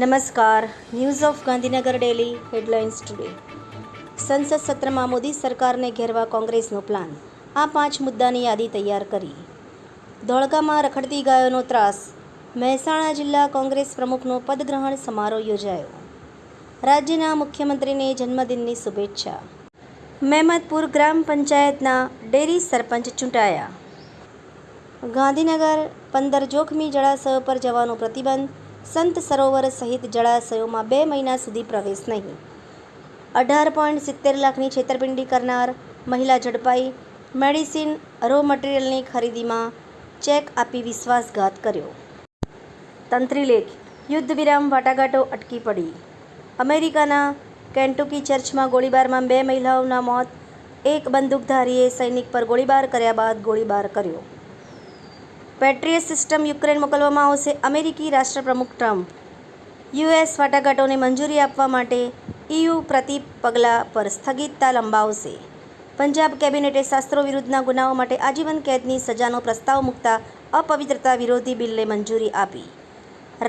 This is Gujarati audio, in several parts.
નમસ્કાર. News of Gandhinagar daily headlines today. સંસદ સત્રમાં મોદી સરકારને ઘેરવા કોંગ્રેસનો પ્લાન. આ 5 મુદ્દાની યાદી તૈયાર કરી. ધોળકામાં રખડતી ગાયોનો ત્રાસ. મહેસાણા જિલ્લા કોંગ્રેસ પ્રમુખનો પદગ્રહણ સમારોહ યોજાયો. રાજ્યના મુખ્યમંત્રીને જન્મદિનની શુભેચ્છા. મહેમદપુર ગ્રામ પંચાયતના ડેરી સરપંચ ચૂંટાયા. ગાંધીનગર 15 જોખમી જળાશયો પર જવાનો પ્રતિબંધ. સંત સરોવર સહિત જળાશયોમાં 2 મહિના સુધી પ્રવેશ નહીં. 18.70 લાખની છેતરપિંડી કરનાર મહિલા ઝડપાઈ. મેડિસિન રો મટીરિયલની ખરીદીમાં ચેક આપી વિશ્વાસઘાત કર્યો. તંત્રી લેખ. યુદ્ધ વિરામ વાટાઘાટો અટકી પડી. અમેરિકાના કેન્ટુકી ચર્ચમાં ગોળીબારમાં 2 મહિલાઓના મોત. એક બંદૂકધારીએ સૈનિક પર ગોળીબાર કર્યા બાદ ગોળીબાર કર્યો. પેટ્રિયટ સિસ્ટમ યુક્રેન મોકલવામાં આવશે. અમેરિકી રાષ્ટ્રપ્રમુખ ટ્રમ્પ. યુએસ વાટાઘાટોને મંજૂરી આપવા માટે EU પ્રતિ પગલાં પર સ્થગિતતા લંબાવશે. પંજાબ કેબિનેટે શાસ્ત્રો વિરુદ્ધના ગુનાઓ માટે આજીવન કેદની સજાનો પ્રસ્તાવ મૂકતા અપવિત્રતા વિરોધી બિલને મંજૂરી આપી.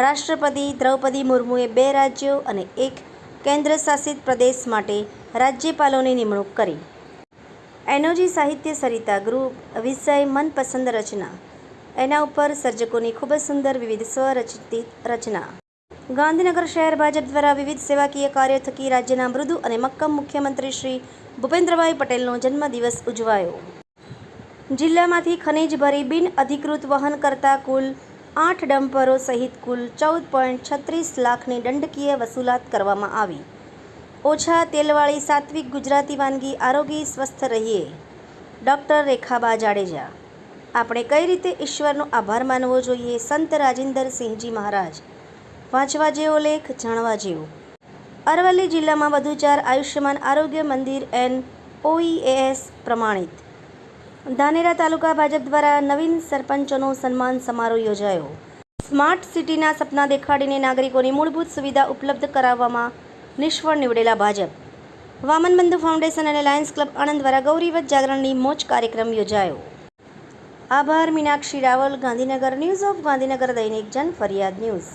રાષ્ટ્રપતિ દ્રૌપદી મુર્મુએ 2 રાજ્યો અને 1 કેન્દ્રશાસિત પ્રદેશ માટે રાજ્યપાલોની નિમણૂક કરી. એનોજી સાહિત્ય સરિતા ગ્રુપ. વિષય મનપસંદ રચના. એના ઉપર સર્જકોની ખૂબ જ સુંદર વિવિધ સ્વરચિત રચના. ગાંધીનગર શહેર ભાજપ દ્વારા વિવિધ સેવાકીય કાર્યો થકી રાજ્યના મૃદુ અને મક્કમ મુખ્યમંત્રી શ્રી ભૂપેન્દ્રભાઈ પટેલનો જન્મદિવસ ઉજવાયો. જિલ્લામાંથી ખનીજ ભરી બિન અધિકૃત વહન કરતા કુલ 8 ડમ્પરો સહિત કુલ 14.36 લાખની દંડકીય વસૂલાત કરવામાં આવી. ઓછા તેલવાળી સાત્વિક ગુજરાતી વાનગી આરોગી સ્વસ્થ રહીએ. ડૉક્ટર રેખાબા જાડેજા. આપણે કઈ રીતે ઈશ્વરનો આભાર માનવો જોઈએ. સંત રાજિંદરસિંહજી મહારાજ. વાંચવા જેવો લેખ, જાણવા જેવું. અરવલ્લી જિલ્લામાં વધુ 4 આયુષ્યમાન આરોગ્ય મંદિર NOEAS પ્રમાણિત. ધાનેરા તાલુકા ભાજપ દ્વારા નવીન સરપંચોનો સન્માન સમારોહ યોજાયો. સ્માર્ટ સિટીના સપના દેખાડીને નાગરિકોની મૂળભૂત સુવિધા ઉપલબ્ધ કરાવવામાં નિષ્ફળ નીવડેલા ભાજપ. વામન બંધુ ફાઉન્ડેશન અને લાયન્સ ક્લબ આણંદ દ્વારા ગૌરીવત જાગરણની મોજ કાર્યક્રમ યોજાયો. આભાર. મીનાક્ષી રાવલ, ગાંધીનગર. ન્યૂઝ ઓફ ગાંધીનગર દૈનિક જન ફરિયાદ ન્યૂઝ.